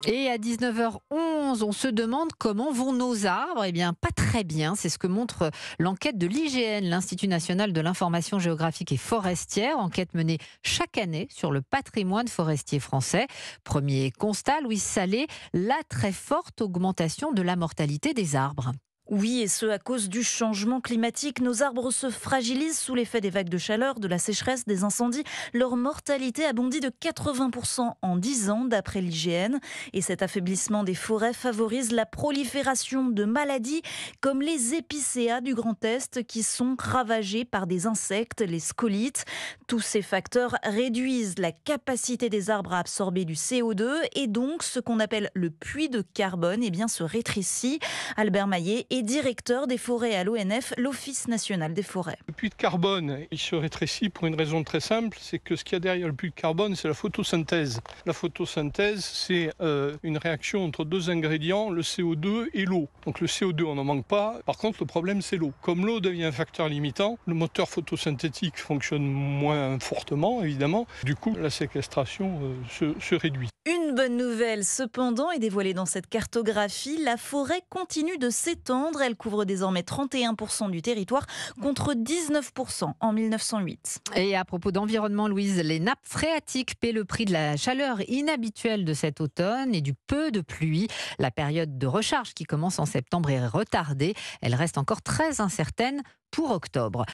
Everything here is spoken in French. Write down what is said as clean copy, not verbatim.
Et à 19h11, on se demande comment vont nos arbres. Eh bien, pas très bien. C'est ce que montre l'enquête de l'IGN, l'Institut national de l'information géographique et forestière. Enquête menée chaque année sur le patrimoine forestier français. Premier constat, Louise Salé, la très forte augmentation de la mortalité des arbres. Oui, et ce à cause du changement climatique. Nos arbres se fragilisent sous l'effet des vagues de chaleur, de la sécheresse, des incendies. Leur mortalité a bondi de 80% en 10 ans, d'après l'IGN. Et cet affaiblissement des forêts favorise la prolifération de maladies comme les épicéas du Grand Est qui sont ravagés par des insectes, les scolites. Tous ces facteurs réduisent la capacité des arbres à absorber du CO2 et donc ce qu'on appelle le puits de carbone se rétrécit. Albert Maillet est directeur des forêts à l'ONF, l'Office national des forêts. Le puits de carbone, il se rétrécit pour une raison très simple, c'est que ce qu'il y a derrière le puits de carbone, c'est la photosynthèse. La photosynthèse, c'est une réaction entre deux ingrédients, le CO2 et l'eau. Donc le CO2, on n'en manque pas. Par contre, le problème, c'est l'eau. Comme l'eau devient un facteur limitant, le moteur photosynthétique fonctionne moins fortement, évidemment. Du coup, la séquestration se réduit. Une bonne nouvelle, cependant, est dévoilée dans cette cartographie. La forêt continue de s'étendre. Elle couvre désormais 31% du territoire contre 19% en 1908. Et à propos d'environnement, Louise, les nappes phréatiques paient le prix de la chaleur inhabituelle de cet automne et du peu de pluie. La période de recharge qui commence en septembre est retardée. Elle reste encore très incertaine pour octobre.